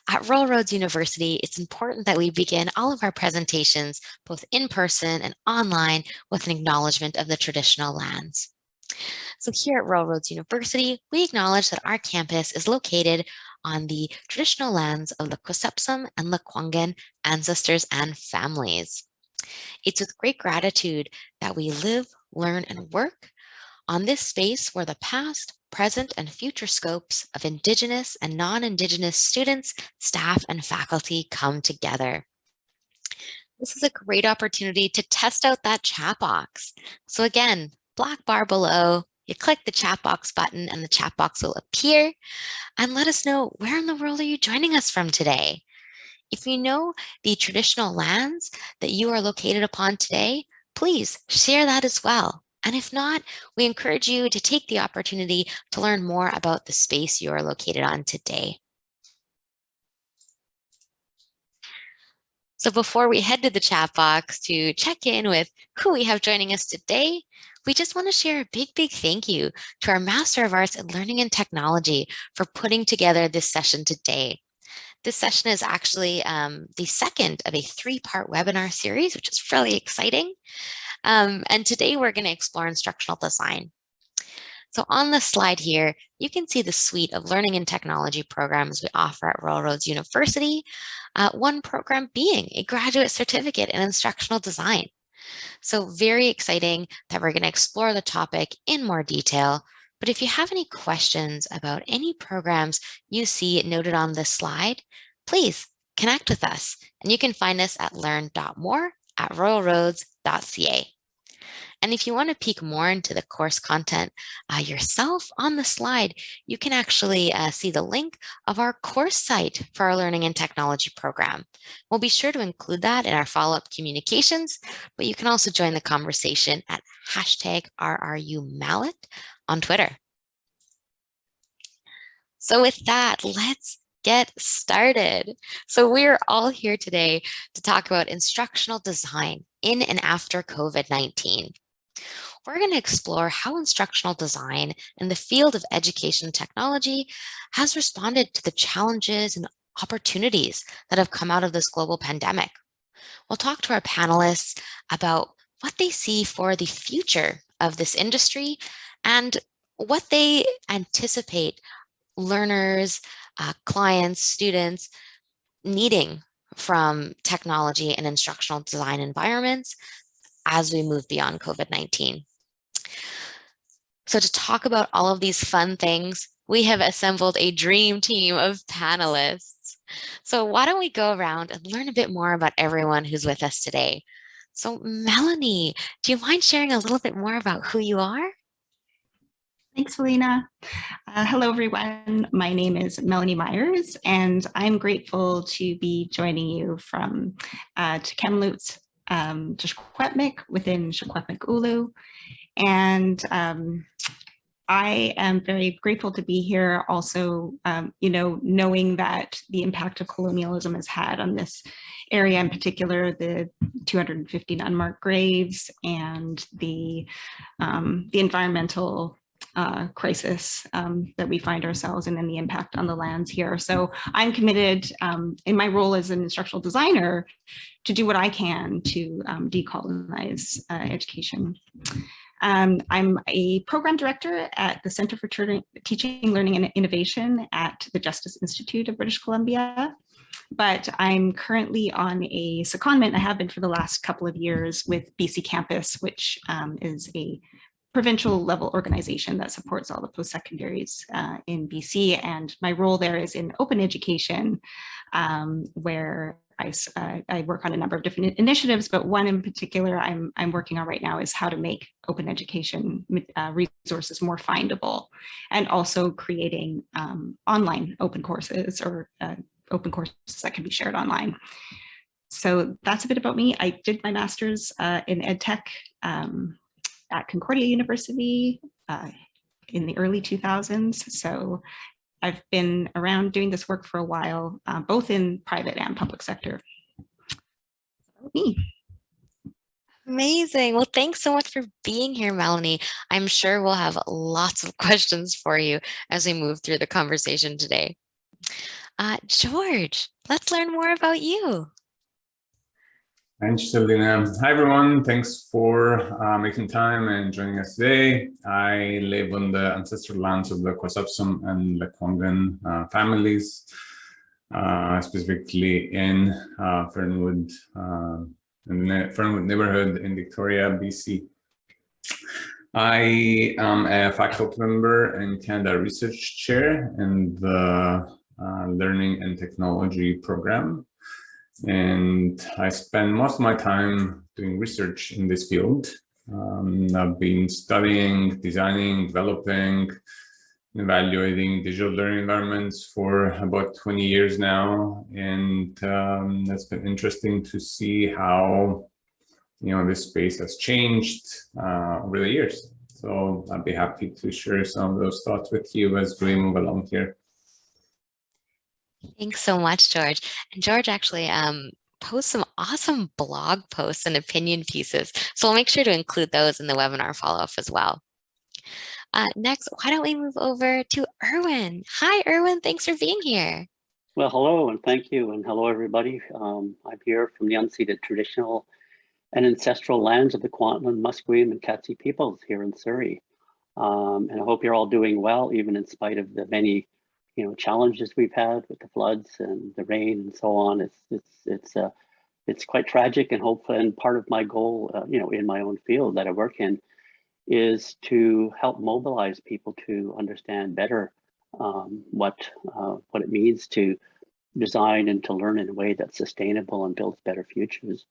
At Rural Roads University, it's important that we begin all of our presentations, both in person and online, with an acknowledgement of the traditional lands. So here at Rural Roads University, we acknowledge that our campus is located on the traditional lands of the Kusepsum and Lekwungen ancestors and families. It's with great gratitude that we live, learn, and work on this space where the past, present, and future scopes of Indigenous and non-Indigenous students, staff, and faculty come together. This is a great opportunity to test out that chat box. So again, black bar below, you click the chat box button and the chat box will appear, and let us know, where in the world are you joining us from today? If you know the traditional lands that you are located upon today, please share that as well. And if not, we encourage you to take the opportunity to learn more about the space you are located on today. So before we head to the chat box to check in with who we have joining us today, we just want to share a big thank you to our Master of Arts in Learning and Technology for putting together this session today. This session is actually the second of a 3-part webinar series, which is really exciting. And today we're going to explore instructional design. So on the slide here, you can see the suite of learning and technology programs we offer at Rural Roads University, one program being a graduate certificate in instructional design. So very exciting that we're going to explore the topic in more detail. But if you have any questions about any programs you see noted on this slide, please connect with us. And you can find us at learn.more@royalroads.ca. And if you want to peek more into the course content yourself, on the slide, you can actually see the link of our course site for our learning and technology program. We'll be sure to include that in our follow-up communications, but you can also join the conversation at #RRUMallet on Twitter. So with that, let's get started. So we're all here today to talk about instructional design in and after COVID-19. We're going to explore how instructional design in the field of education technology has responded to the challenges and opportunities that have come out of this global pandemic. We'll talk to our panelists about what they see for the future of this industry and what they anticipate learners, clients, students needing from technology and instructional design environments as we move beyond COVID-19. So to talk about all of these fun things, we have assembled a dream team of panelists. So why don't we go around and learn a bit more about everyone who's with us today? So Melanie, do you mind sharing a little bit more about who you are? Thanks, Felina. Hello, everyone. My name is Melanie Myers, and I'm grateful to be joining you from Tk'emlúps, Secwepemc within Secwepemc Ulu. And I am very grateful to be here also, knowing that the impact of colonialism has had on this area, in particular, the 215 unmarked graves and the environmental crisis that we find ourselves in and the impact on the lands here. So I'm committed in my role as an instructional designer to do what I can to decolonize education. I'm a program director at the Center for Teaching, Learning and Innovation at the Justice Institute of British Columbia. But I'm currently on a secondment, I have been for the last couple of years, with BC Campus, which is a provincial level organization that supports all the post-secondaries in BC. And my role there is in open education, where I work on a number of different initiatives, but one in particular I'm working on right now is how to make open education resources more findable, and also creating online open courses or open courses that can be shared online. So that's a bit about me. I did my master's in ed tech at Concordia University in the early 2000s. So I've been around doing this work for a while, both in private and public sector. Me. Amazing. Well, thanks so much for being here, Melanie. I'm sure we'll have lots of questions for you as we move through the conversation today. George, let's learn more about you. Thanks, Selena. Hi, everyone. Thanks for making time and joining us today. I live on the ancestral lands of the Kwasapsum and Lekwungen families, specifically in Fernwood, in the Fernwood neighborhood in Victoria, BC. I am a faculty member and Canada Research Chair in the Learning and Technology program. And I spend most of my time doing research in this field. I've been studying, designing, developing, evaluating digital learning environments for about 20 years now. And it's been interesting to see how, this space has changed over the years. So I'd be happy to share some of those thoughts with you as we move along here. Thanks so much, George. And George actually posts some awesome blog posts and opinion pieces. So we'll make sure to include those in the webinar follow-up as well. Next, why don't we move over to Erwin? Hi, Erwin. Thanks for being here. Well, hello and thank you. And hello, everybody. I'm here from the unceded traditional and ancestral lands of the Kwantlen, Musqueam, and Katzie peoples here in Surrey. And I hope you're all doing well, even in spite of the many challenges we've had with the floods and the rain and so on. It's quite tragic and hopeful. And part of my goal, in my own field that I work in, is to help mobilize people to understand better what it means to design and to learn in a way that's sustainable and builds better futures.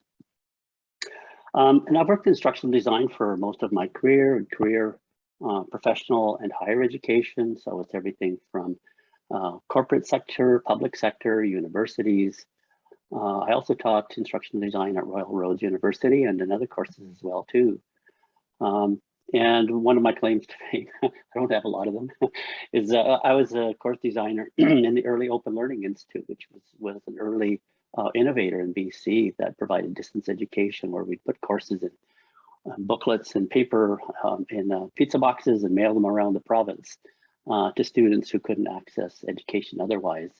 And I've worked in instructional design for most of my career, professional and higher education. So it's everything from corporate sector, public sector, universities. I also taught instructional design at Royal Roads University and in other courses as well too. And one of my claims to fame, I don't have a lot of them, is I was a course designer in the Early Open Learning Institute, which was an early innovator in BC that provided distance education, where we put courses in booklets and paper in pizza boxes and mail them around the province to students who couldn't access education otherwise.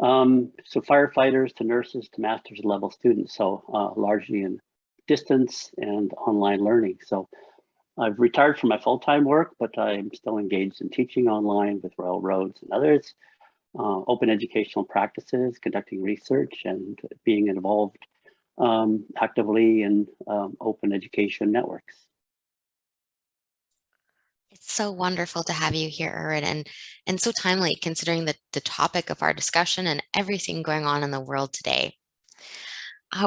So firefighters to nurses to master's level students, so largely in distance and online learning. So I've retired from my full-time work, but I'm still engaged in teaching online with Royal Roads and others, open educational practices, conducting research, and being involved actively in open education networks. It's so wonderful to have you here, Erwin, and so timely considering the topic of our discussion and everything going on in the world today.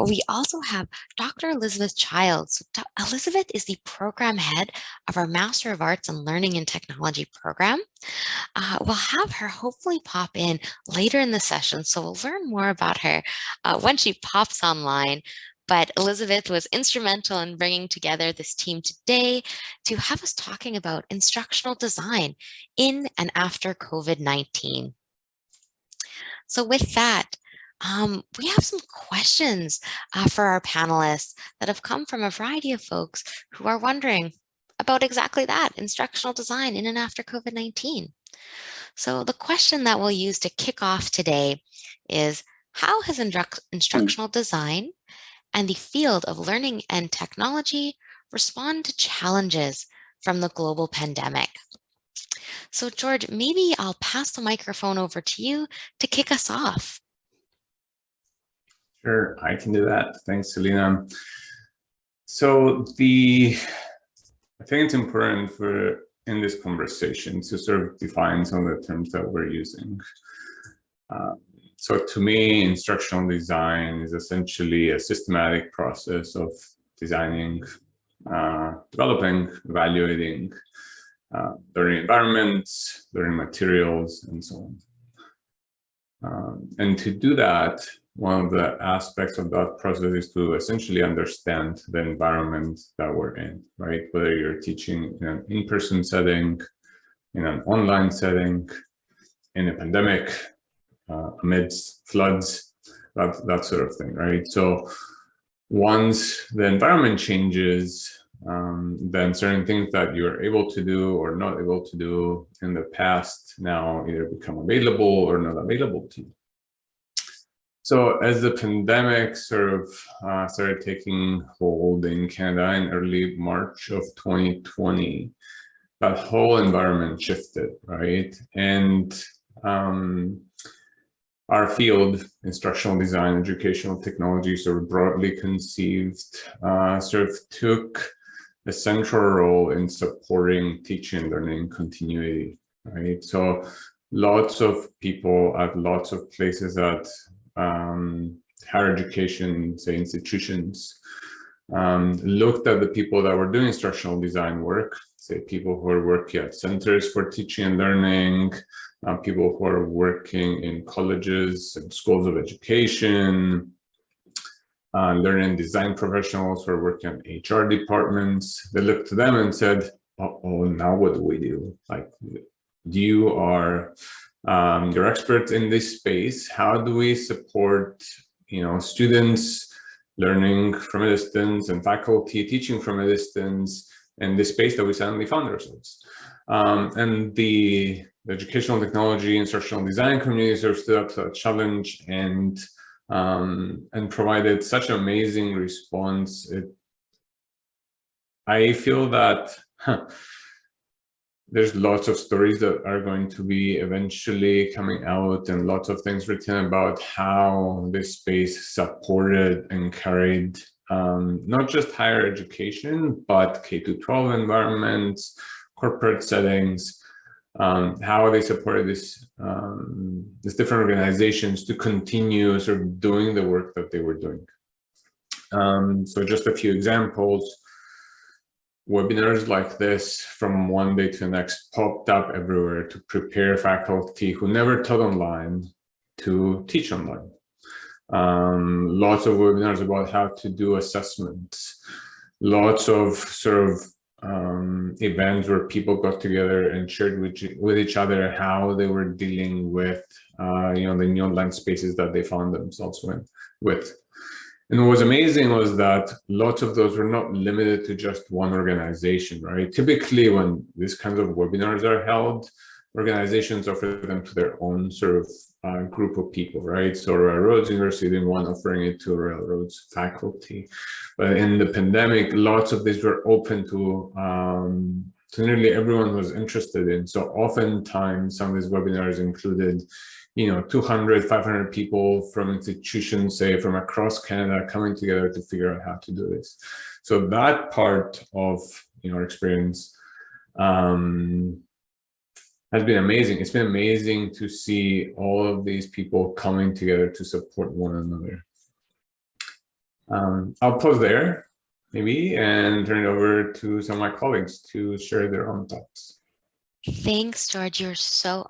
We also have Dr. Elizabeth Childs. Elizabeth is the program head of our Master of Arts in Learning and Technology program. We'll have her hopefully pop in later in the session, so we'll learn more about her when she pops online. But Elizabeth was instrumental in bringing together this team today to have us talking about instructional design in and after COVID-19. So with that, we have some questions for our panelists that have come from a variety of folks who are wondering about exactly that, instructional design in and after COVID-19. So the question that we'll use to kick off today is, how has instructional design and the field of learning and technology respond to challenges from the global pandemic? So George, maybe I'll pass the microphone over to you to kick us off. Sure, I can do that. Thanks, Selena. So I think it's important in this conversation to sort of define some of the terms that we're using. So to me, instructional design is essentially a systematic process of designing, developing, evaluating learning environments, learning materials, and so on. And to do that, one of the aspects of that process is to essentially understand the environment that we're in, right? Whether you're teaching in an in-person setting, in an online setting, in a pandemic, amidst floods, that sort of thing, right? So once the environment changes, then certain things that you're able to do or not able to do in the past now either become available or not available to you. So as the pandemic sort of started taking hold in Canada in early March of 2020, that whole environment shifted, right? And our field, instructional design, educational technology, sort of broadly conceived, sort of took a central role in supporting teaching and learning continuity, right? So lots of people at lots of places at higher education, say institutions, looked at the people that were doing instructional design work, say people who are working at centers for teaching and learning, people who are working in colleges and schools of education, learning design professionals who are working in HR departments. They looked to them and said, oh, now what do we do? Like, you are you're experts in this space. How do we support, students learning from a distance and faculty teaching from a distance in this space that we suddenly found ourselves? And the educational technology, instructional design communities are stood up to that challenge and provided such an amazing response. I feel that there's lots of stories that are going to be eventually coming out and lots of things written about how this space supported and carried not just higher education, but K-12 environments, corporate settings, how they supported these different organizations to continue sort of doing the work that they were doing. So just a few examples. Webinars like this from one day to the next popped up everywhere to prepare faculty who never taught online to teach online. Lots of webinars about how to do assessments, lots of sort of events where people got together and shared with each other how they were dealing with the new online spaces that they found themselves with. And what was amazing was that lots of those were not limited to just one organization, right? Typically, when these kinds of webinars are held, organizations offer them to their own sort of group of people, right? So Royal Roads University didn't want offering it to Royal Roads faculty. But in the pandemic, lots of these were open to nearly everyone who was interested in. So oftentimes, some of these webinars included 200, 500 people from institutions, say from across Canada, coming together to figure out how to do this. So that part of our experience has been amazing. It's been amazing to see all of these people coming together to support one another. I'll pause there, maybe, and turn it over to some of my colleagues to share their own thoughts. Thanks, George. You're so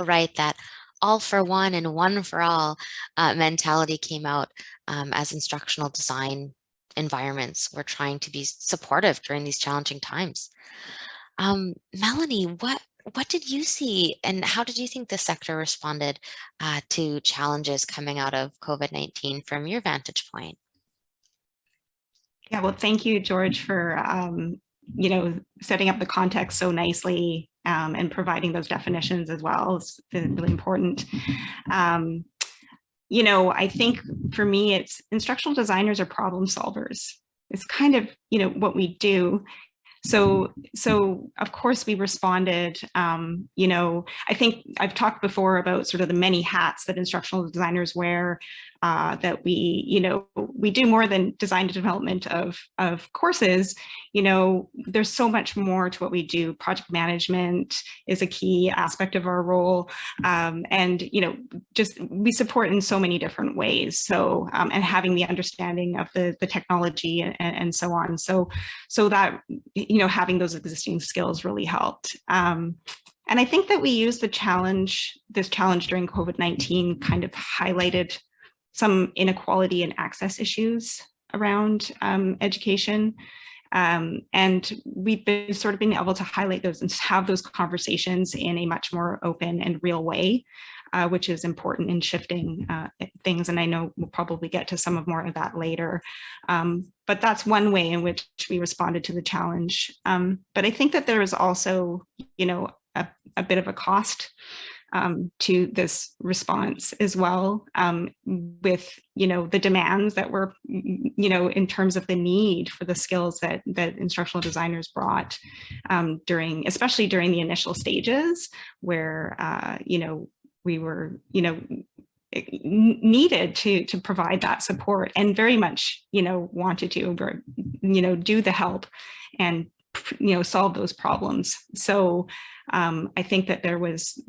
right that all for one and one for all mentality came out as instructional design environments were trying to be supportive during these challenging times. Melanie, what did you see and how did you think the sector responded to challenges coming out of COVID-19 from your vantage point? Yeah, well, thank you, George, for setting up the context so nicely and providing those definitions as well. It's been really important. I think for me, it's instructional designers are problem solvers. It's kind of, what we do. So of course we responded, I think I've talked before about sort of the many hats that instructional designers wear, that we do more than design and development of courses. There's so much more to what we do. Project management is a key aspect of our role. And, just we support in so many different ways. So, and having the understanding of the technology and so on. So that, having those existing skills really helped. And I think that we used this challenge during COVID-19 kind of highlighted some inequality and access issues around education. And we've been being able to highlight those and have those conversations in a much more open and real way. which is important in shifting things. And I know we'll probably get to some of more of that later. But that's one way in which we responded to the challenge. But I think that there is also, a bit of a cost to this response as well, with the demands that were in terms of the need for the skills that instructional designers brought especially during the initial stages where we were needed to provide that support and very much wanted to do the help and solve those problems. So I think that there was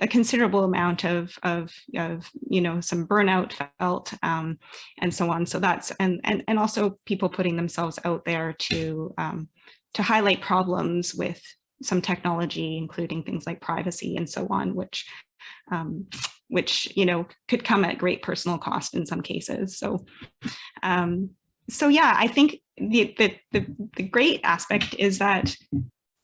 a considerable amount of some burnout felt and so on. So that's and also people putting themselves out there to highlight problems with some technology, including things like privacy and so on, which could come at great personal cost in some cases. So yeah, I think the great aspect is that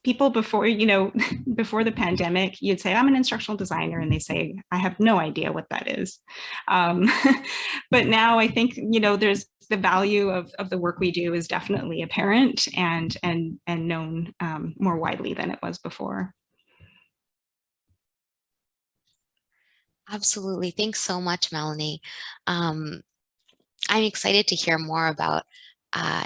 people before the pandemic, you'd say, I'm an instructional designer, and they say, I have no idea what that is. But now I think, there's the value of the work we do is definitely apparent and known more widely than it was before. Absolutely. Thanks so much, Melanie. I'm excited to hear more about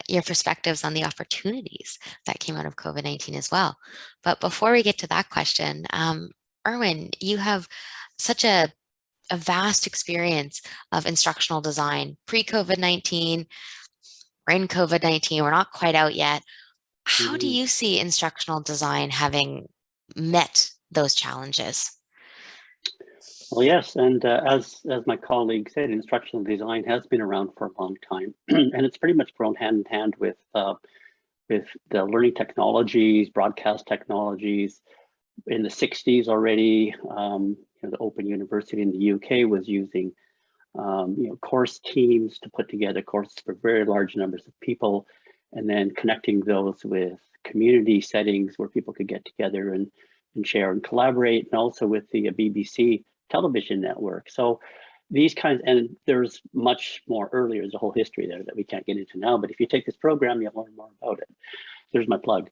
your perspectives on the opportunities that came out of COVID-19 as well. But before we get to that question, Erwin, you have such a vast experience of instructional design pre-COVID-19. We're in COVID-19, we're not quite out yet. How do you see instructional design having met those challenges? Well, yes, and as my colleague said, instructional design has been around for a long time, and it's pretty much grown hand in hand with the learning technologies, broadcast technologies. In the 60s already, the Open University in the UK was using course teams to put together courses for very large numbers of people, and then connecting those with community settings where people could get together and share and collaborate, and also with the BBC television network. So these kinds, and there's much more earlier, there's a whole history there that we can't get into now, but if you take this program, you'll learn more about it. There's my plug.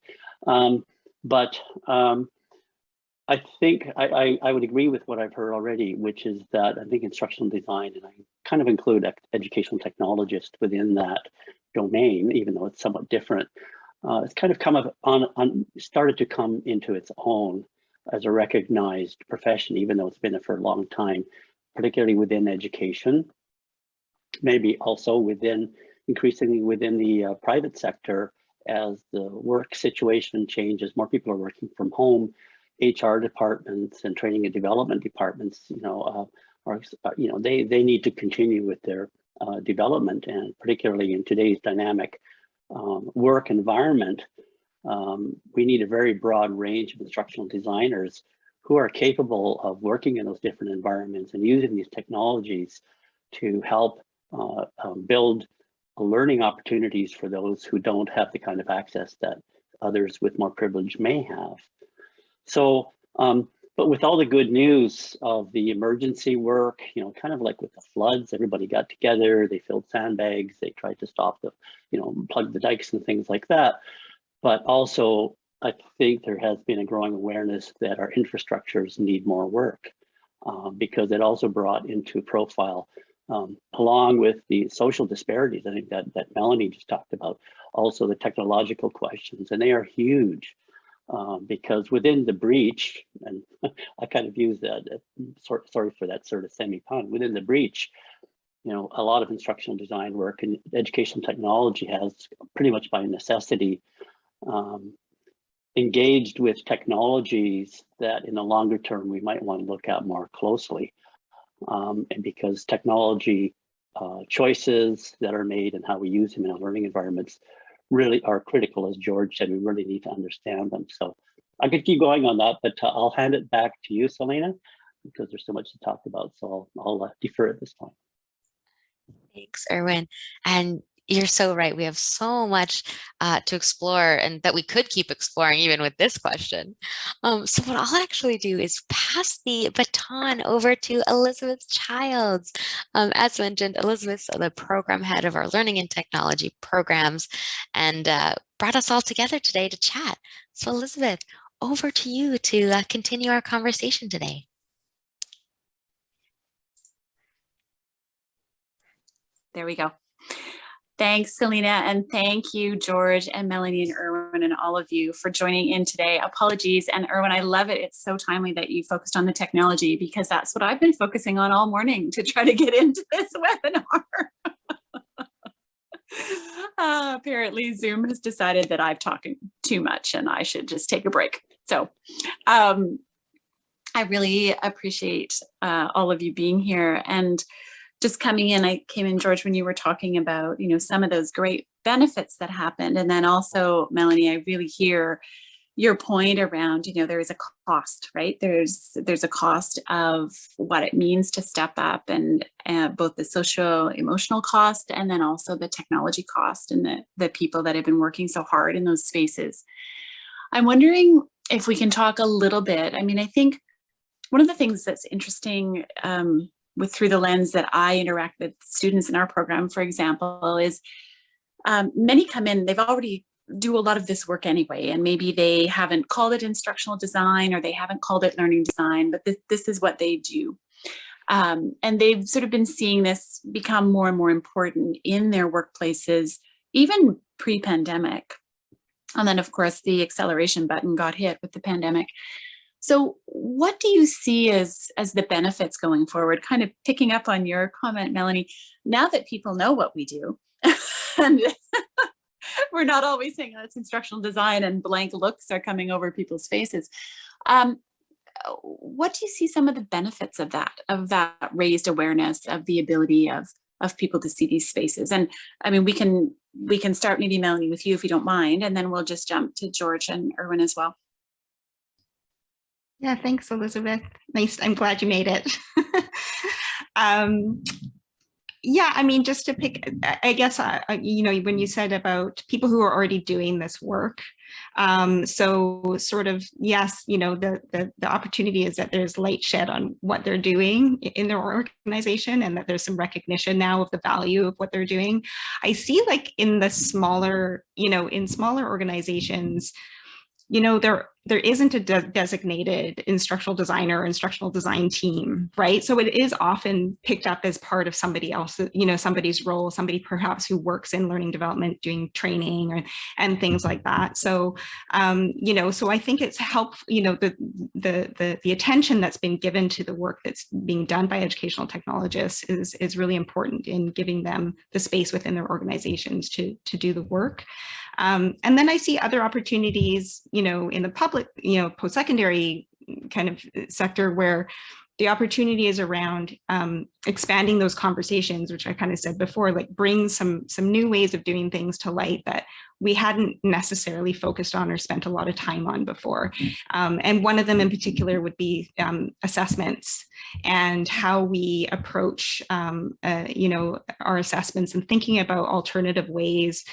I think I would agree with what I've heard already, which is that I think instructional design, and I kind of include educational technologist within that domain, even though it's somewhat different, it's kind of started to come into its own as a recognized profession, even though it's been there for a long time, particularly within education, maybe also increasingly within the private sector as the work situation changes, more people are working from home, HR departments and training and development departments, they need to continue with their development, and particularly in today's dynamic work environment, we need a very broad range of instructional designers who are capable of working in those different environments and using these technologies to help build learning opportunities for those who don't have the kind of access that others with more privilege may have. So, but with all the good news of the emergency work, kind of like with the floods, everybody got together, they filled sandbags, they tried to stop the, plug the dikes and things like that. But also, I think there has been a growing awareness that our infrastructures need more work, because it also brought into profile, along with the social disparities, I think that Melanie just talked about, also the technological questions, and they are huge. Because within the breach, and I kind of use that, sorry for that sort of semi-pun, within the breach, a lot of instructional design work and educational technology has pretty much by necessity engaged with technologies that in the longer term we might want to look at more closely. And because technology choices that are made and how we use them in our learning environments really are critical, as George said, we really need to understand them. So I could keep going on that, but I'll hand it back to you, Selena, because there's so much to talk about. So I'll defer at this point. Thanks, Erwin. And You're so right. We have so much to explore, and that we could keep exploring even with this question. So what I'll actually do is pass the baton over to Elizabeth Childs. As mentioned, Elizabeth's the program head of our Learning and Technology programs, and brought us all together today to chat. So Elizabeth, over to you to continue our conversation today. There we go. Thanks, Selena, and thank you, George and Melanie and Erwin and all of you for joining in today. Apologies, and Erwin, I love it. It's so timely that you focused on the technology, because that's what I've been focusing on all morning to try to get into this webinar. Apparently, Zoom has decided that I'm talking too much and I should just take a break. So I really appreciate all of you being here. And just coming in, I came in, George, when you were talking about, some of those great benefits that happened. And then also, Melanie, I really hear your point around, there is a cost, right? There's a cost of what it means to step up, and both the social emotional cost, and then also the technology cost, and the people that have been working so hard in those spaces. I'm wondering if we can talk a little bit. I mean, I think one of the things that's interesting through the lens that I interact with students in our program, for example, is many come in, they've already do a lot of this work anyway, and maybe they haven't called it instructional design, or they haven't called it learning design, but this is what they do. And they've sort of been seeing this become more and more important in their workplaces, even pre-pandemic. And then, of course, the acceleration button got hit with the pandemic. So what do you see as the benefits going forward? Kind of picking up on your comment, Melanie, now that people know what we do, and we're not always saying, oh, it's instructional design, and blank looks are coming over people's faces. What do you see some of the benefits of that raised awareness of the ability of people to see these spaces? And I mean, we can start maybe, Melanie, with you, if you don't mind, and then we'll just jump to George and Erwin as well. Yeah, thanks, Elizabeth. Nice. I'm glad you made it. Yeah, I mean, just to pick, I guess, when you said about people who are already doing this work, so sort of, yes, the opportunity is that there's light shed on what they're doing in their organization, and that there's some recognition now of the value of what they're doing. I see, like, in the smaller, in smaller organizations, there isn't a designated instructional designer or instructional design team, right? So it is often picked up as part of somebody else, somebody's role, somebody perhaps who works in learning development, doing training and things like that. So, so I think it's helpful, the attention that's been given to the work that's being done by educational technologists is really important in giving them the space within their organizations to do the work. And then I see other opportunities, in the public, post-secondary kind of sector, where the opportunity is around expanding those conversations, which I kind of said before, like bring some new ways of doing things to light that we hadn't necessarily focused on or spent a lot of time on before. And one of them in particular would be assessments, and how we approach, our assessments, and thinking about alternative ways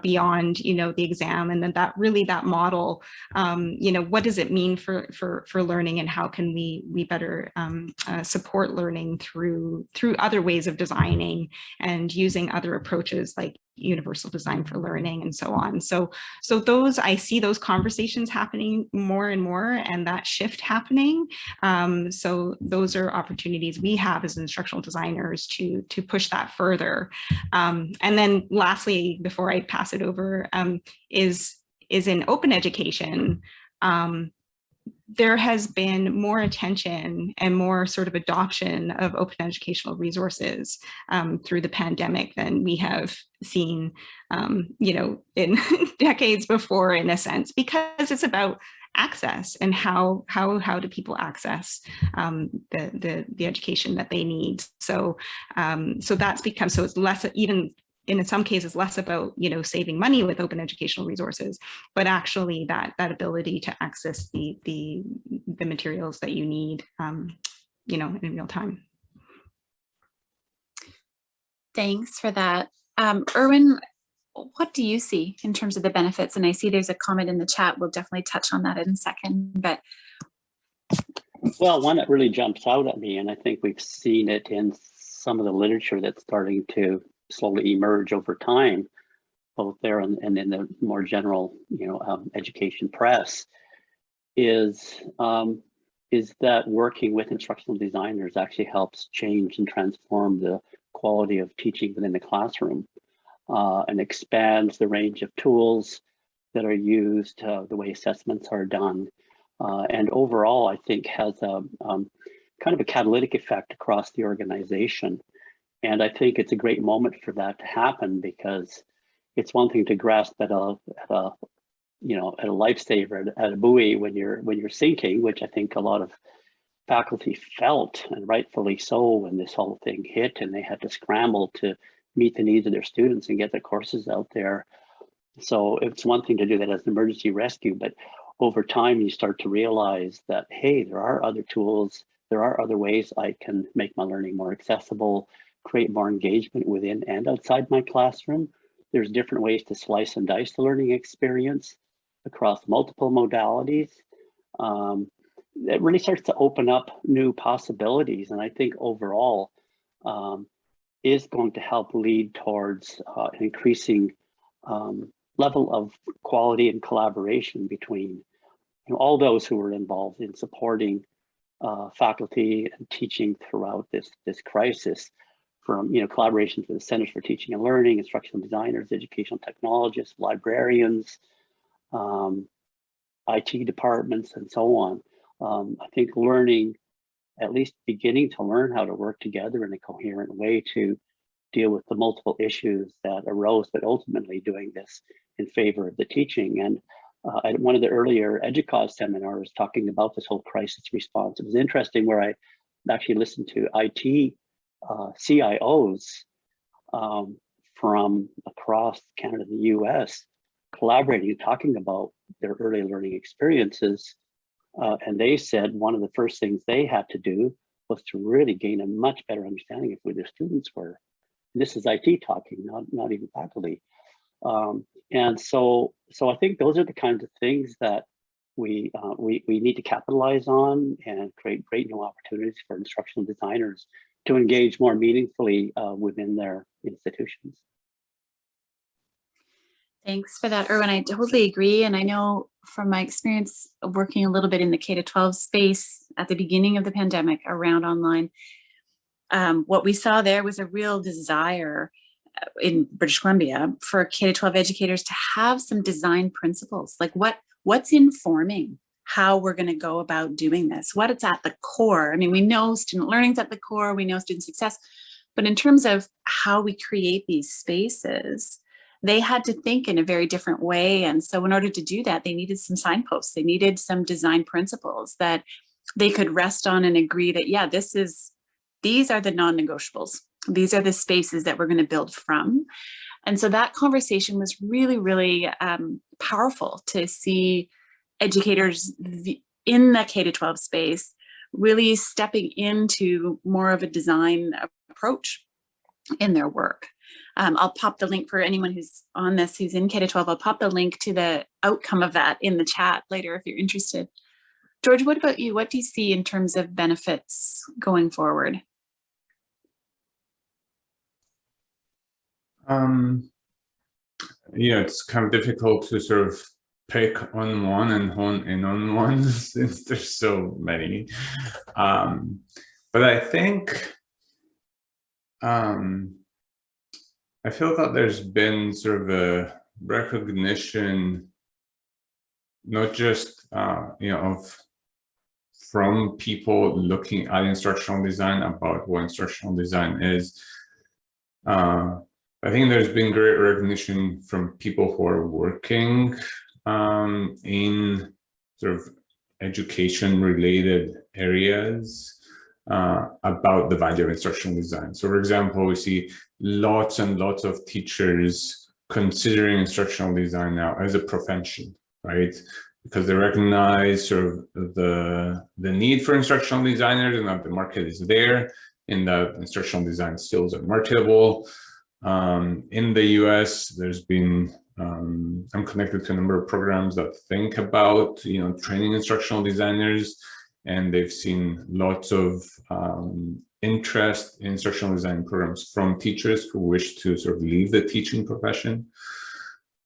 beyond, the exam. And then that model, what does it mean for learning, and how can we better support learning through other ways of designing and using other approaches like universal design for learning and so on. So I see those conversations happening more and more, and that shift happening. So those are opportunities we have as instructional designers to push that further. And then lastly, before I pass it over, is in open education. There has been more attention and more sort of adoption of open educational resources through the pandemic than we have seen, in decades before, in a sense, because it's about access and how do people access the education that they need. So that's become, so it's less, even in some cases, less about, saving money with open educational resources, but actually that ability to access the materials that you need, in real time. Thanks for that, Erwin, what do you see in terms of the benefits? And I see there's a comment in the chat. We'll definitely touch on that in a second. But well, one that really jumps out at me, and I think we've seen it in some of the literature that's starting to slowly emerge over time, both there and in the more general, education press, is that working with instructional designers actually helps change and transform the quality of teaching within the classroom, and expands the range of tools that are used, the way assessments are done, and overall, I think has a kind of a catalytic effect across the organization. And I think it's a great moment for that to happen, because it's one thing to grasp at a lifesaver, at a buoy when you're sinking, which I think a lot of faculty felt, and rightfully so, when this whole thing hit and they had to scramble to meet the needs of their students and get their courses out there. So it's one thing to do that as an emergency rescue, but over time you start to realize that, hey, there are other tools, there are other ways I can make my learning more accessible, create more engagement within and outside my classroom. There's different ways to slice and dice the learning experience across multiple modalities. It really starts to open up new possibilities, and I think overall is going to help lead towards an increasing level of quality and collaboration between all those who were involved in supporting faculty and teaching throughout this crisis, from collaborations with the Centers for Teaching and Learning, instructional designers, educational technologists, librarians, IT departments, and so on. I think learning, at least beginning to learn how to work together in a coherent way to deal with the multiple issues that arose, but ultimately doing this in favor of the teaching. And at one of the earlier EDUCAUSE seminars talking about this whole crisis response, it was interesting where I actually listened to IT CIOs from across Canada and the US collaborating and talking about their early learning experiences. And they said one of the first things they had to do was to really gain a much better understanding of who their students were. And this is IT talking, not even faculty. And so I think those are the kinds of things that we need to capitalize on and create great new opportunities for instructional designers to engage more meaningfully within their institutions. Thanks for that, Erwin. I totally agree. And I know from my experience of working a little bit in the K-12 space at the beginning of the pandemic around online, what we saw there was a real desire in British Columbia for K-12 educators to have some design principles, like what's informing how we're going to go about doing this, what it's at the core. I mean, we know student learning's at the core, we know student success, but in terms of how we create these spaces, they had to think in a very different way. And so in order to do that, they needed some signposts. They needed some design principles that they could rest on and agree that, yeah, these are the non-negotiables. These are the spaces that we're going to build from. And so that conversation was really, really powerful to see educators in the K-12 space really stepping into more of a design approach in their work. I'll pop the link for anyone who's on this, who's in K-12, I'll pop the link to the outcome of that in the chat later if you're interested. George, what about you? What do you see in terms of benefits going forward? It's kind of difficult to sort of pick on one and hone in on one since there's so many. But I think I feel that there's been sort of a recognition, not just from people looking at instructional design about what instructional design is. I think there's been great recognition from people who are working in sort of education-related areas about the value of instructional design. So, for example, we see lots and lots of teachers considering instructional design now as a profession, right? Because they recognize sort of the need for instructional designers and that the market is there, and that instructional design skills are marketable. In the US, there's been, I'm connected to a number of programs that think about, training instructional designers, and they've seen lots of interest in instructional design programs from teachers who wish to sort of leave the teaching profession.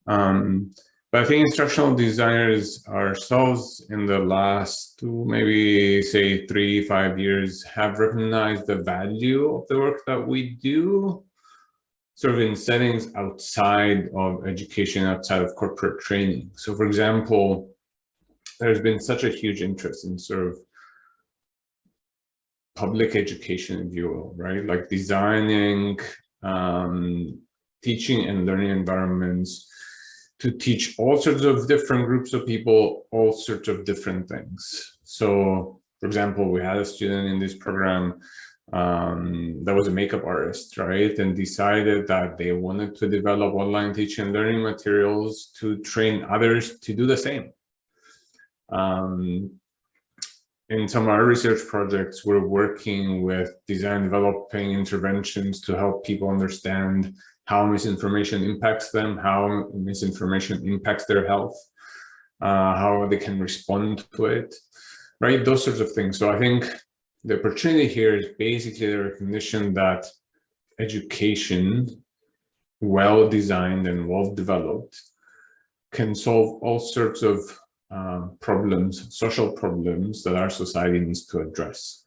But I think instructional designers ourselves in the last maybe say 3-5 years have recognized the value of the work that we do, sort of in settings outside of education, outside of corporate training. So for example, there's been such a huge interest in sort of public education, if you will, right? Like designing teaching and learning environments to teach all sorts of different groups of people, all sorts of different things. So for example, we had a student in this program that was a makeup artist, right? And decided that they wanted to develop online teaching and learning materials to train others to do the same. In some of our research projects, we're working with design developing interventions to help people understand how misinformation impacts them, how misinformation impacts their health, how they can respond to it, right? Those sorts of things. So I think the opportunity here is basically the recognition that education, well designed and well developed, can solve all sorts of problems, social problems that our society needs to address.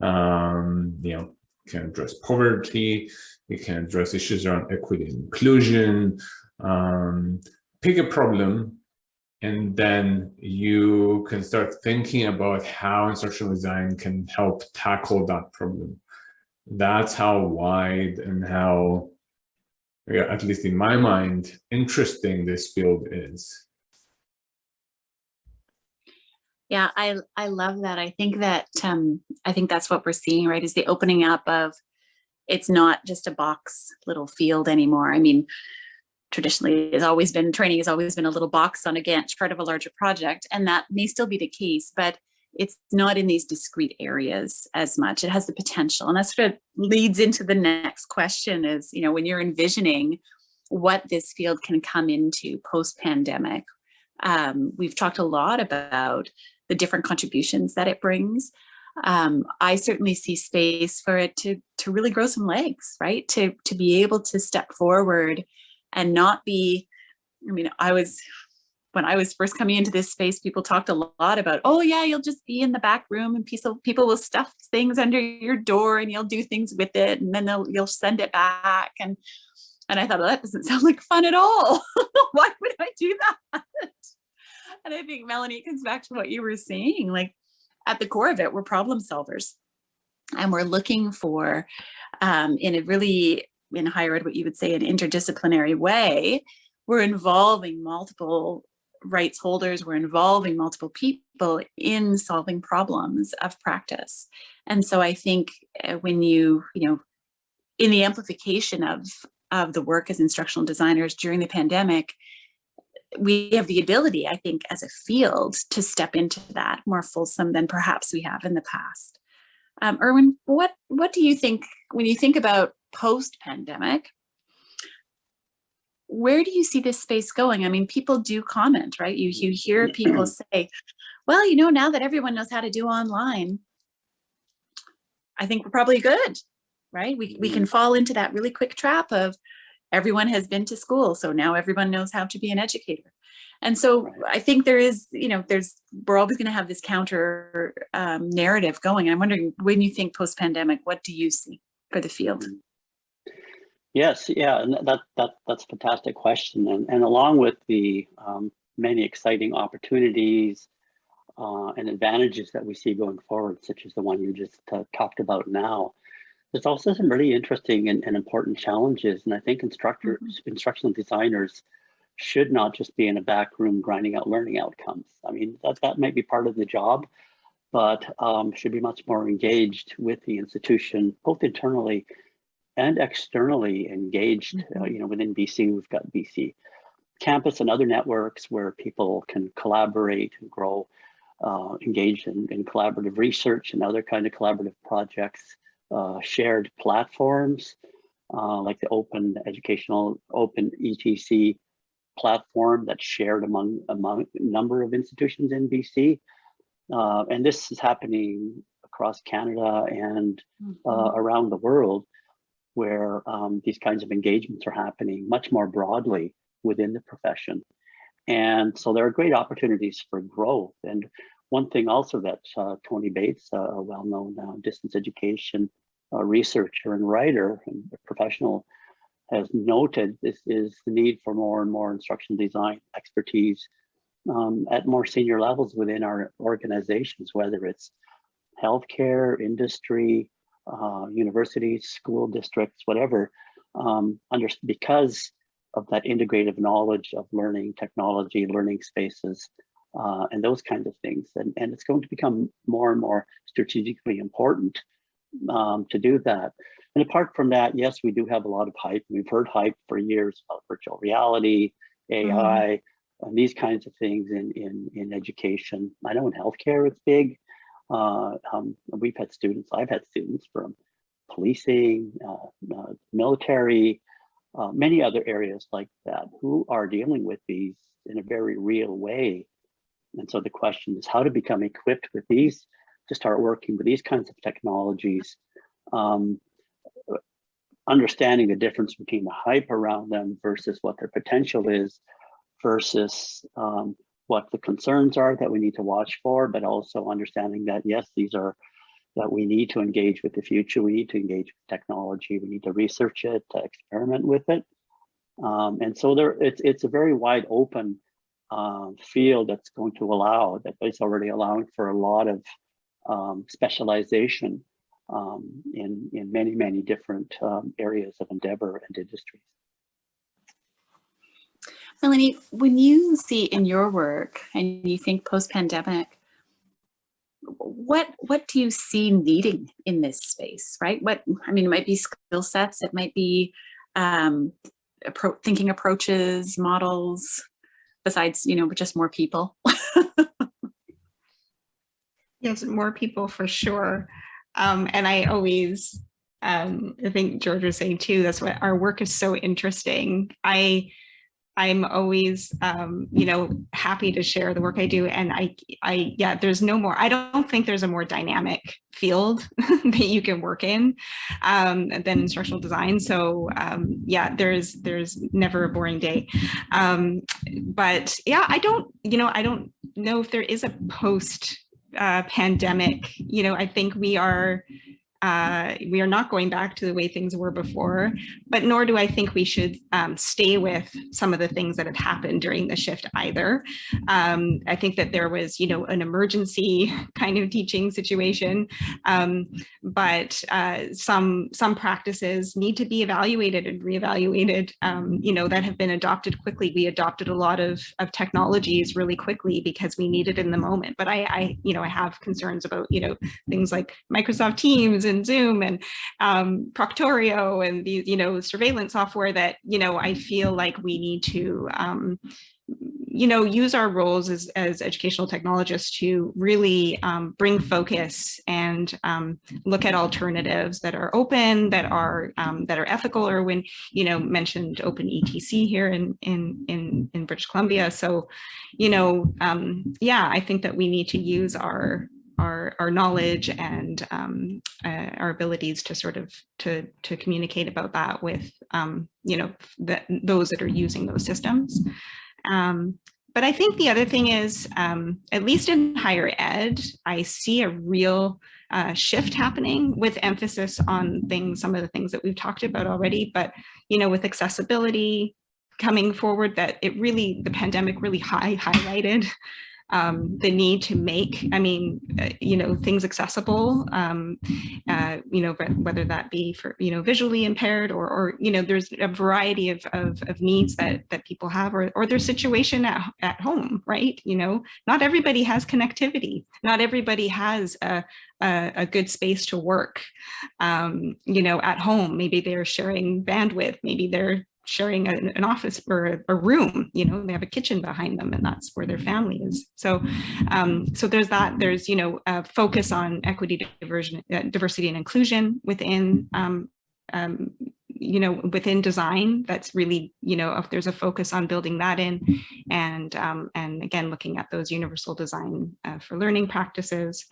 It can address poverty, it can address issues around equity and inclusion. Pick a problem, and then you can start thinking about how instructional design can help tackle that problem. That's how wide and how, at least in my mind, interesting this field is. Yeah, I love that. I think that I think that's what we're seeing, right? Is the opening up of, it's not just a box little field anymore. I mean, traditionally training has always been a little box on a Gantt chart of a larger project, and that may still be the case, but it's not in these discrete areas as much. It has the potential, and that sort of leads into the next question is, when you're envisioning what this field can come into post-pandemic, we've talked a lot about the different contributions that it brings. I certainly see space for it to really grow some legs, right? To be able to step forward and not be, when I was first coming into this space, people talked a lot about, oh yeah, you'll just be in the back room and people will stuff things under your door and you'll do things with it, and then you'll send it back. And I thought, well, that doesn't sound like fun at all. Why would I do that? And I think, Melanie, it comes back to what you were saying, like at the core of it, we're problem solvers, and we're looking for, in higher ed, what you would say an interdisciplinary way, we're involving multiple rights holders, we're involving multiple people in solving problems of practice. And so I think when in the amplification of the work as instructional designers during the pandemic, we have the ability, I think, as a field to step into that more fulsome than perhaps we have in the past. Erwin, what do you think when you think about post-pandemic? Where do you see this space going? I mean, people do comment, right? You hear people say, well, now that everyone knows how to do online, I think we're probably good, right? We can fall into that really quick trap of everyone has been to school, so now everyone knows how to be an educator. And so I think there is, we're always going to have this counter narrative going. I'm wondering, when you think post-pandemic, what do you see for the field? Yes, yeah, and that's a fantastic question. And along with the many exciting opportunities and advantages that we see going forward, such as the one you just talked about now, there's also some really interesting and important challenges. And I think instructional designers should not just be in a back room grinding out learning outcomes. I mean, that might be part of the job, but should be much more engaged with the institution, both internally and externally engaged. Within BC, we've got BC Campus and other networks where people can collaborate and grow, engage in collaborative research and other kind of collaborative projects, shared platforms, like the open educational, open ETC platform that's shared among a number of institutions in BC. And this is happening across Canada and around the world, where these kinds of engagements are happening much more broadly within the profession. And so there are great opportunities for growth. And one thing also that Tony Bates, a well-known distance education researcher and writer and professional, has noted is the need for more and more instructional design expertise at more senior levels within our organizations, whether it's healthcare, industry, universities, school districts, whatever, because of that integrative knowledge of learning technology, learning spaces, and those kinds of things. And it's going to become more and more strategically important to do that. And apart from that, yes, we do have a lot of hype. We've heard hype for years about virtual reality, AI, and these kinds of things in education. I know in healthcare it's big. We've had students, I've had students from policing, military, many other areas like that who are dealing with these in a very real way. And so the question is how to become equipped with these, to start working with these kinds of technologies, understanding the difference between the hype around them versus what their potential is, versus what the concerns are that we need to watch for, but also understanding that, yes, these are that we need to engage with the future. We need to engage with technology. We need to research it, to experiment with it. And so it's a very wide open field that's going to allow, that is already allowing for a lot of specialization in many, many different areas of endeavor and industries. Melanie, when you see in your work and you think post-pandemic, what do you see needing in this space, right? I mean, it might be skill sets, it might be thinking approaches, models, besides, just more people. Yes, more people for sure. And I always, I think George was saying too, that's why our work is so interesting. I'm always, happy to share the work I do. And yeah, there's no more, I don't think there's a more dynamic field that you can work in than instructional design. So yeah, there's never a boring day. But yeah, I don't know if there is a post pandemic. I think we are not going back to the way things were before, but nor do I think we should stay with some of the things that have happened during the shift either. I think that there was, an emergency kind of teaching situation, but some practices need to be evaluated and reevaluated, that have been adopted quickly. We adopted a lot of technologies really quickly because we need it in the moment. But I have concerns about, things like Microsoft Teams and Zoom and Proctorio and the surveillance software that I feel like we need to use our roles as educational technologists to really bring focus and look at alternatives that are open, that are ethical, or when mentioned open ETC here in British Columbia. So yeah, I think that we need to use our knowledge and our abilities to sort of to communicate about that with those that are using those systems. But I think the other thing is, at least in higher ed, I see a real shift happening with emphasis on some of the things that we've talked about already, but with accessibility coming forward, that the pandemic really highlighted the need to make, things accessible, whether that be for, visually impaired or there's a variety of needs that people have, or their situation at home, right? Not everybody has connectivity. Not everybody has a good space to work, at home. Maybe they're sharing bandwidth. Maybe they're sharing an office or a room, they have a kitchen behind them and that's where their family is. So there's that, there's, a focus on equity, diversity and inclusion within within design, that's really, if there's a focus on building that in, and again, looking at those universal design for learning practices,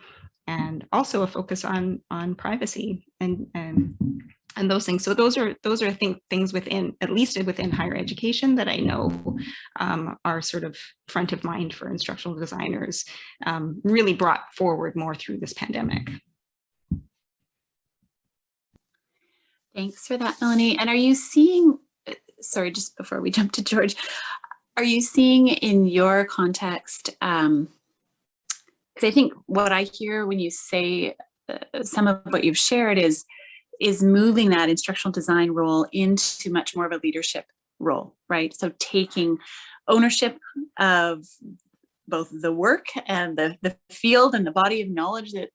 and also a focus on privacy and those things. So those are I think things within, at least within higher education, that I know are sort of front of mind for instructional designers, really brought forward more through this pandemic. Thanks for that, Melanie. And are you seeing, sorry, just before we jump to George, are you seeing in your context, because I think what I hear when you say some of what you've shared is moving that instructional design role into much more of a leadership role, right? So taking ownership of both the work and the field and the body of knowledge that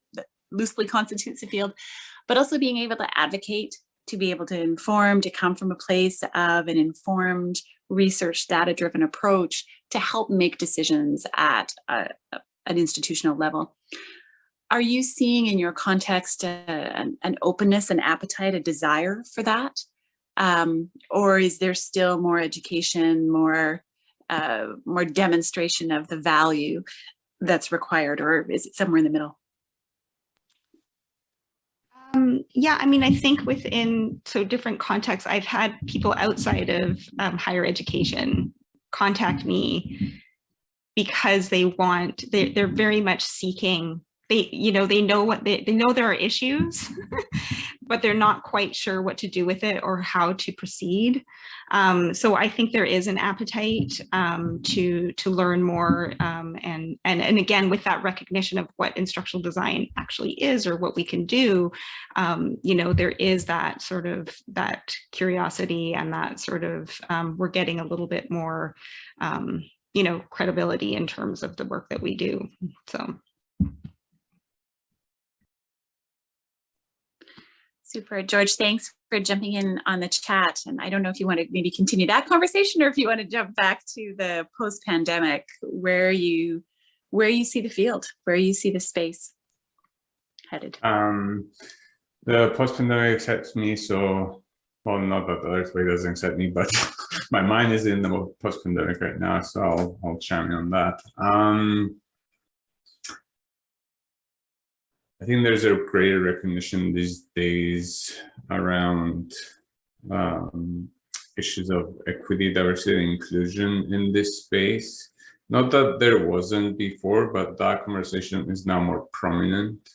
loosely constitutes the field, but also being able to advocate, to be able to inform, to come from a place of an informed, research, data-driven approach to help make decisions at an institutional level. Are you seeing in your context an openness, an appetite, a desire for that? Or is there still more education, more demonstration of the value that's required, or is it somewhere in the middle? Yeah, I mean, I think within different contexts, I've had people outside of higher education contact me because they're very much seeking. They know there are issues, but they're not quite sure what to do with it or how to proceed. So I think there is an appetite to learn more, and again, with that recognition of what instructional design actually is or what we can do, there is that sort of that curiosity and that sort of we're getting a little bit more credibility in terms of the work that we do. So. Super. George, thanks for jumping in on the chat. And I don't know if you want to maybe continue that conversation or if you want to jump back to the post-pandemic, where you see the field, where you see the space headed. The post-pandemic excites me, so, well, not that the Earth Way doesn't excite me, but my mind is in the post-pandemic right now, so I'll chime in on that. I think there's a greater recognition these days around issues of equity, diversity, and inclusion in this space. Not that there wasn't before, but that conversation is now more prominent.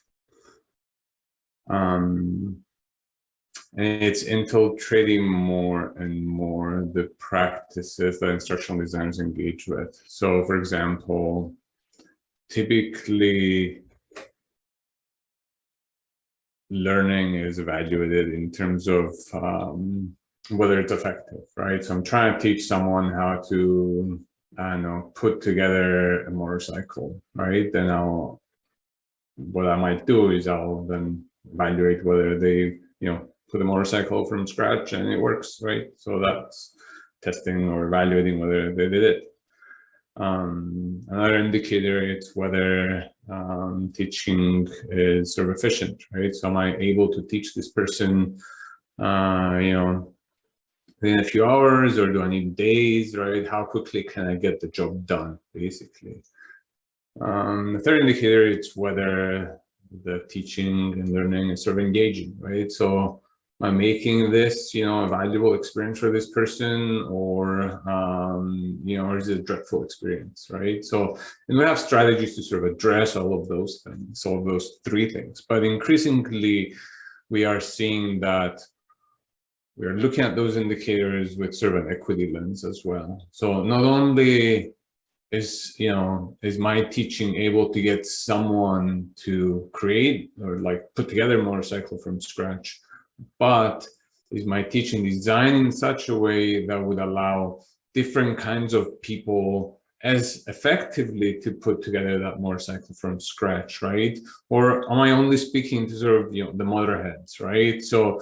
And it's infiltrating more and more the practices that instructional designers engage with. So, for example, typically, learning is evaluated in terms of whether it's effective, right? So I'm trying to teach someone how to, I don't know, put together a motorcycle, right? Then what I might do is I'll then evaluate whether they, put a motorcycle from scratch and it works, right? So that's testing or evaluating whether they did it. Another indicator is whether teaching is sort of efficient, right? So am I able to teach this person, within a few hours, or do I need days, right? How quickly can I get the job done, basically? The third indicator is whether the teaching and learning is sort of engaging, right? So am I making this, a valuable experience for this person, or is it a dreadful experience, right? So, and we have strategies to sort of address all of those things, all of those three things. But increasingly, we are seeing that we are looking at those indicators with sort of an equity lens as well. So not only is my teaching able to get someone to create or put together a motorcycle from scratch, but is my teaching designed in such a way that would allow different kinds of people as effectively to put together that motorcycle from scratch, right? Or am I only speaking to sort of the motorheads, right? So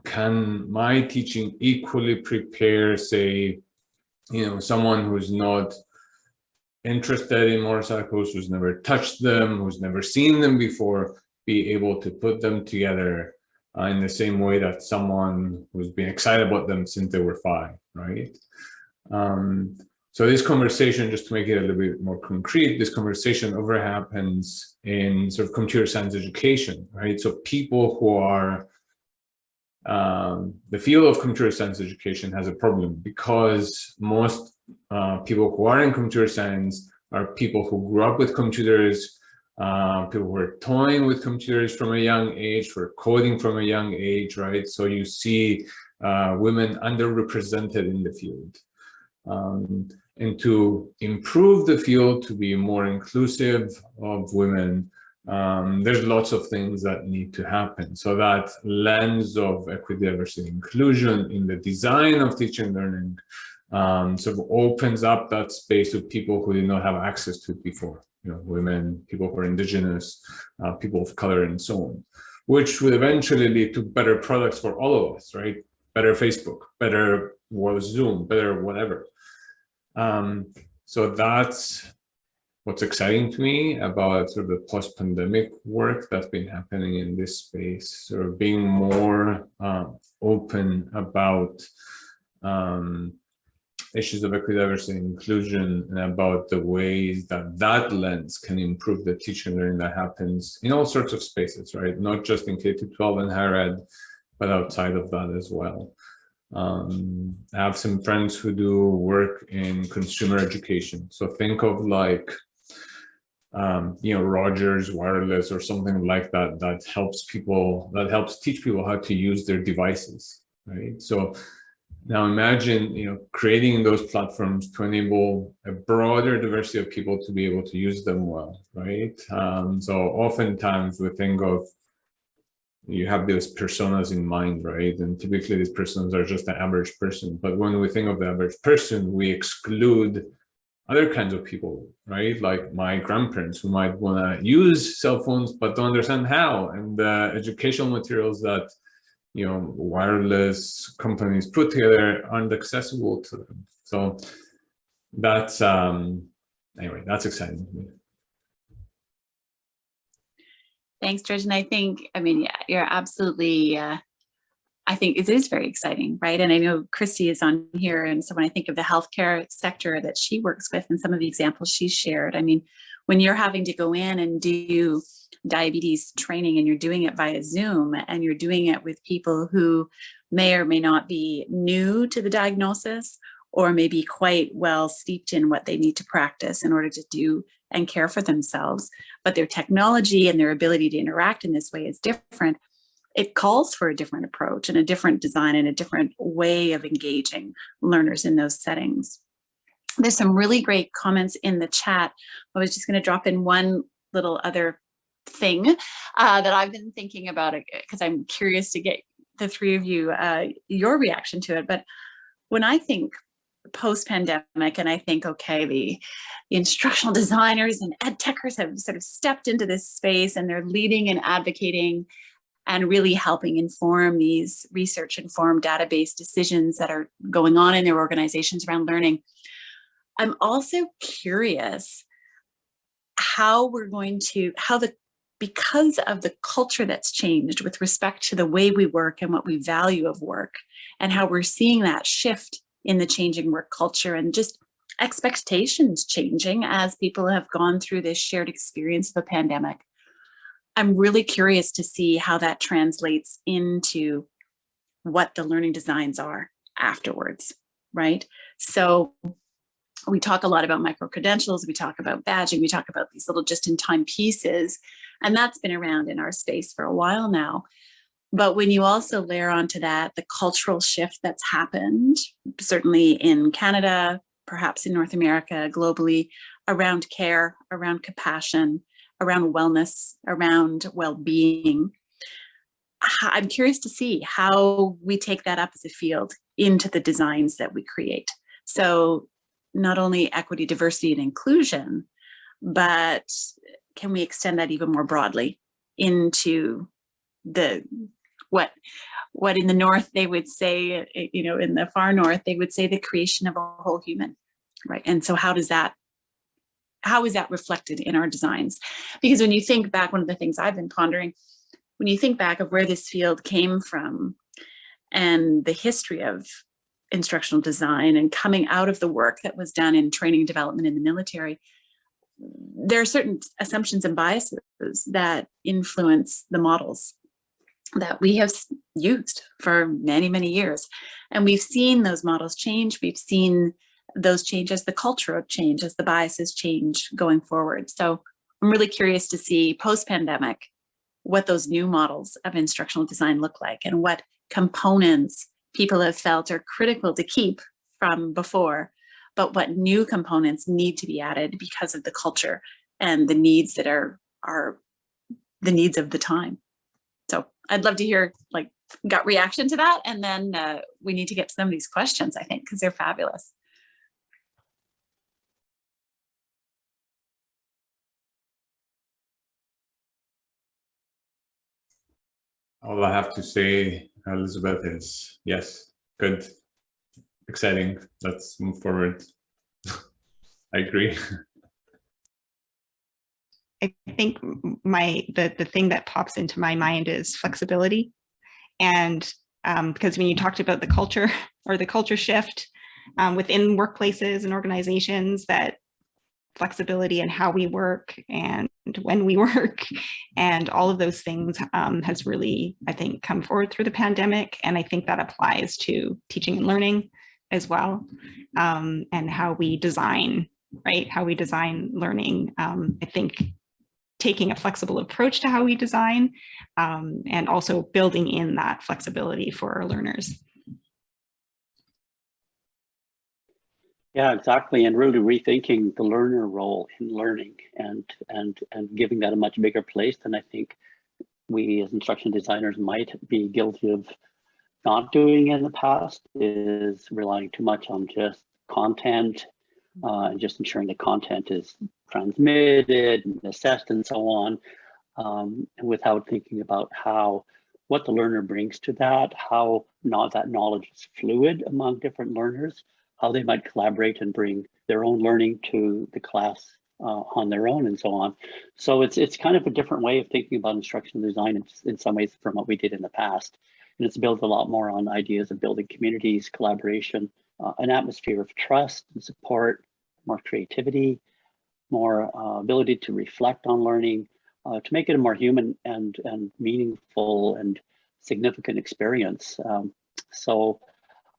can my teaching equally prepare, say, someone who's not interested in motorcycles, who's never touched them, who's never seen them before, be able to put them together in the same way that someone who's been excited about them since they were 5, right? So this conversation, just to make it a little bit more concrete, this conversation over happens in sort of computer science education, right? So people who are, the field of computer science education has a problem because most people who are in computer science are people who grew up with computers, people who are toying with computers from a young age, who are coding from a young age, right? So you see women underrepresented in the field. And to improve the field to be more inclusive of women, there's lots of things that need to happen. So that lens of equity, diversity, inclusion in the design of teaching and learning sort of opens up that space to people who did not have access to it before. You know, women, people who are indigenous, people of color, and so on, which would eventually lead to better products for all of us, right? Better Facebook, better Zoom, better whatever. So that's what's exciting to me about sort of the post-pandemic work that's been happening in this space, sort of being more open about issues of equity, diversity, and inclusion, and about the ways that that lens can improve the teaching and learning that happens in all sorts of spaces, right? Not just in K-12 and higher ed, but outside of that as well. I have some friends who do work in consumer education. So think of like, you know, Rogers Wireless or something like that, that helps teach people how to use their devices, right? So now imagine, you know, creating those platforms to enable a broader diversity of people to be able to use them well, right? So oftentimes we think of, you have those personas in mind, right? And typically these personas are just the average person. But when we think of the average person, we exclude other kinds of people, right? Like my grandparents who might want to use cell phones, but don't understand how. And the educational materials that, you know, wireless companies put together aren't accessible to them. So that's, anyway, that's exciting to me. Thanks, George. And I think, I mean, yeah, you're absolutely, I think it is very exciting, right? And I know Christy is on here. And so when I think of the healthcare sector that she works with and some of the examples she shared, I mean, when you're having to go in and do diabetes training and you're doing it via Zoom and you're doing it with people who may or may not be new to the diagnosis or maybe quite well steeped in what they need to practice in order to do and care for themselves, but their technology and their ability to interact in this way is different. It calls for a different approach and a different design and a different way of engaging learners in those settings. There's some really great comments in the chat. I was just going to drop in one little other thing that I've been thinking about because I'm curious to get the three of you, your reaction to it. But when I think post-pandemic and I think, okay, the instructional designers and ed techers have sort of stepped into this space and they're leading and advocating and really helping inform these research-informed database decisions that are going on in their organizations around learning. I'm also curious how we're going to, because of the culture that's changed with respect to the way we work and what we value of work, and how we're seeing that shift in the changing work culture and just expectations changing as people have gone through this shared experience of a pandemic. I'm really curious to see how that translates into what the learning designs are afterwards, right? So we talk a lot about micro-credentials, we talk about badging, we talk about these little just-in-time pieces, and that's been around in our space for a while now. But when you also layer onto that the cultural shift that's happened, certainly in Canada, perhaps in North America, globally, around care, around compassion, around wellness, around well-being, I'm curious to see how we take that up as a field into the designs that we create. So not only equity, diversity, and inclusion, but can we extend that even more broadly into the what in the North they would say, you know, in the far North, they would say the creation of a whole human, right? And so how is that reflected in our designs? Because when you think back, one of the things I've been pondering, when you think back of where this field came from and the history of instructional design and coming out of the work that was done in training and development in the military, there are certain assumptions and biases that influence the models that we have used for many, many years. And we've seen those models change. We've seen those change as the culture change, as the biases change going forward. So I'm really curious to see post-pandemic what those new models of instructional design look like and what components people have felt are critical to keep from before, but what new components need to be added because of the culture and the needs that are the needs of the time. So I'd love to hear like gut reaction to that. And then we need to get to some of these questions, I think, because they're fabulous. All I have to say, Elizabeth, is yes, good, exciting. Let's move forward. I agree. I think the thing that pops into my mind is flexibility. And because when you talked about the culture or the culture shift within workplaces and organizations, that flexibility and how we work and when we work and all of those things has really, I think, come forward through the pandemic. And I think that applies to teaching and learning as well, and how we design, right? How we design learning. I think taking a flexible approach to how we design and also building in that flexibility for our learners. Yeah, exactly. And really rethinking the learner role in learning and giving that a much bigger place than I think we as instruction designers might be guilty of not doing in the past, is relying too much on just content and just ensuring the content is transmitted and assessed and so on, without thinking about what the learner brings to that, how that knowledge is fluid among different learners, how they might collaborate and bring their own learning to the class on their own and so on. So it's kind of a different way of thinking about instructional design in some ways from what we did in the past. And it's built a lot more on ideas of building communities, collaboration, an atmosphere of trust and support, more creativity, more ability to reflect on learning, to make it a more human and meaningful and significant experience. So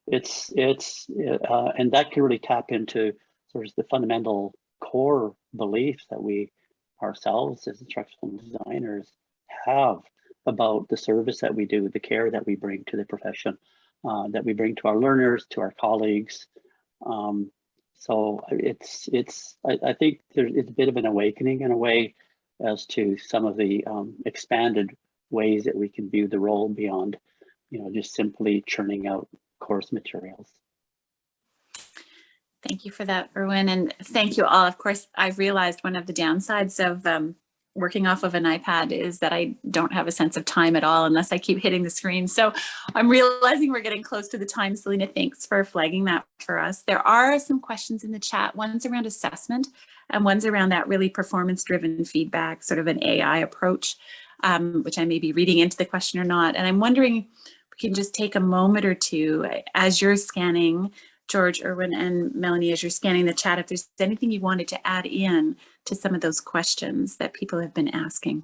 it's and that can really tap into sort of the fundamental core beliefs that we ourselves as instructional designers have about the service that we do, the care that we bring to the profession, that we bring to our learners, to our colleagues. So I think it's a bit of an awakening in a way as to some of the expanded ways that we can view the role beyond, just simply churning out course materials. Thank you for that, Erwin, and thank you all. Of course, I've realized one of the downsides of working off of an iPad is that I don't have a sense of time at all unless I keep hitting the screen. So I'm realizing we're getting close to the time. Selena, thanks for flagging that for us. There are some questions in the chat. One's around assessment and one's around that really performance-driven feedback, sort of an AI approach, which I may be reading into the question or not. And I'm wondering if we can just take a moment or two as you're scanning, George, Erwin, and Melanie, as you're scanning the chat, if there's anything you wanted to add in to some of those questions that people have been asking.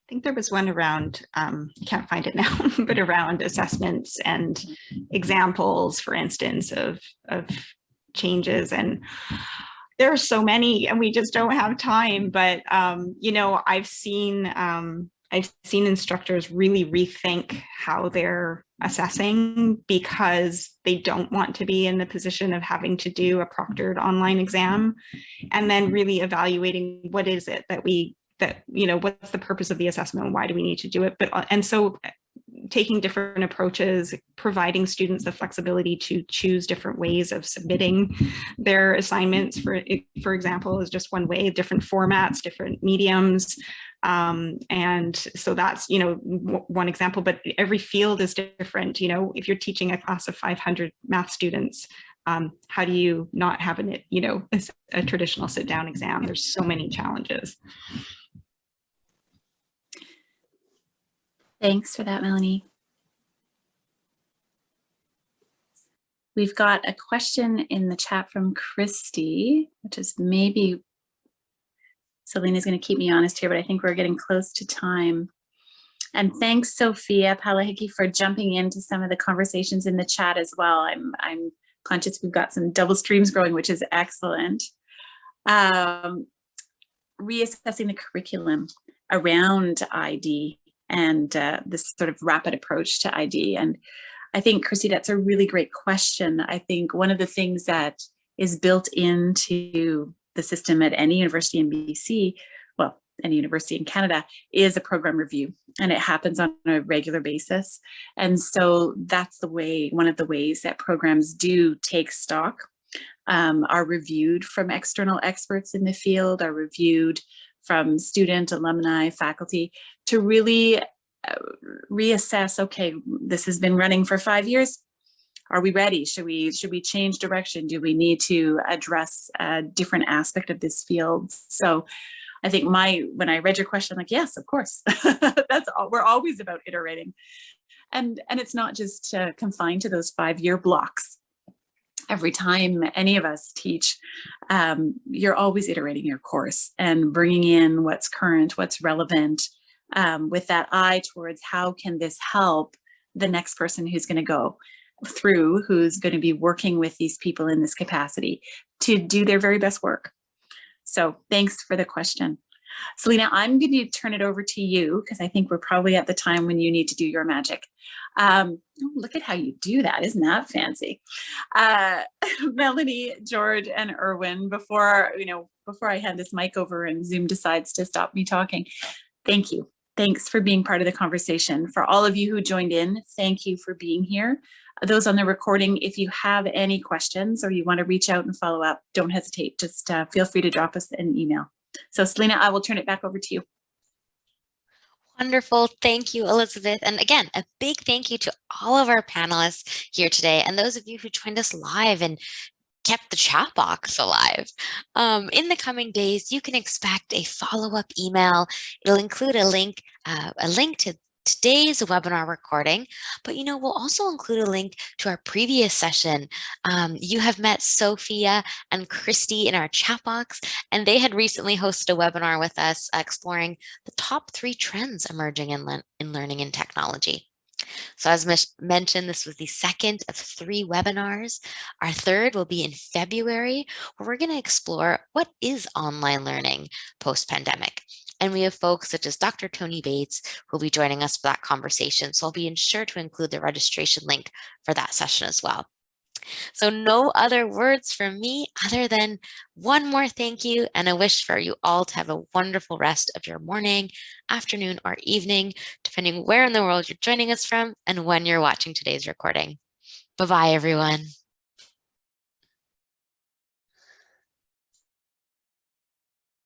I think there was one around, I can't find it now, but around assessments and examples, for instance, of changes. And there are so many and we just don't have time, but I've seen instructors really rethink how they're assessing because they don't want to be in the position of having to do a proctored online exam, and then really evaluating what is it that what's the purpose of the assessment? Why do we need to do it? And so taking different approaches, providing students the flexibility to choose different ways of submitting their assignments, for example, is just one way, different formats, different mediums, And so that's, one example, but every field is different. If you're teaching a class of 500 math students, how do you not have a traditional sit down exam? There's so many challenges. Thanks for that, Melanie. We've got a question in the chat from Christy, which is maybe, Selena's going to keep me honest here, but I think we're getting close to time. And thanks, Sophia Palahiki, for jumping into some of the conversations in the chat as well. I'm conscious we've got some double streams growing, which is excellent. Reassessing the curriculum around ID and this sort of rapid approach to ID. And I think, Christy, that's a really great question. I think one of the things that is built into the system at any university in BC, well, any university in Canada, is a program review, and it happens on a regular basis. And so that's one of the ways that programs do take stock, are reviewed from external experts in the field, are reviewed from student, alumni, faculty, to really reassess, okay, this has been running for 5 years. Are we ready? Should we change direction? Do we need to address a different aspect of this field? So I think when I read your question, I'm like, yes, of course. That's all. We're always about iterating. And it's not just confined to those 5-year blocks. Every time any of us teach, you're always iterating your course and bringing in what's current, what's relevant, with that eye towards how can this help the next person who's going to go through, who's going to be working with these people in this capacity to do their very best work. So thanks for the question. Selena, I'm going to turn it over to you because I think we're probably at the time when you need to do your magic. Oh, look at how you do that. Isn't that fancy? Melanie, George, and Erwin, before I hand this mic over and Zoom decides to stop me talking, thank you. Thanks for being part of the conversation. For all of you who joined in, thank you for being here. Those on the recording, if you have any questions or you want to reach out and follow up, don't hesitate. Just feel free to drop us an email. So Selena, I will turn it back over to you. Wonderful. Thank you, Elizabeth. And again, a big thank you to all of our panelists here today and those of you who joined us live and kept the chat box alive. In the coming days, you can expect a follow-up email. It'll include a link to today's webinar recording, but we'll also include a link to our previous session. You have met Sophia and Christy in our chat box, and they had recently hosted a webinar with us exploring the top 3 trends emerging in learning and technology. So as mentioned, this was the second of 3 webinars. Our third will be in February, where we're going to explore what is online learning post-pandemic. And we have folks such as Dr. Tony Bates, who will be joining us for that conversation. So I'll be sure to include the registration link for that session as well. So no other words from me other than one more thank you and a wish for you all to have a wonderful rest of your morning, afternoon, or evening, depending where in the world you're joining us from and when you're watching today's recording. Bye-bye, everyone.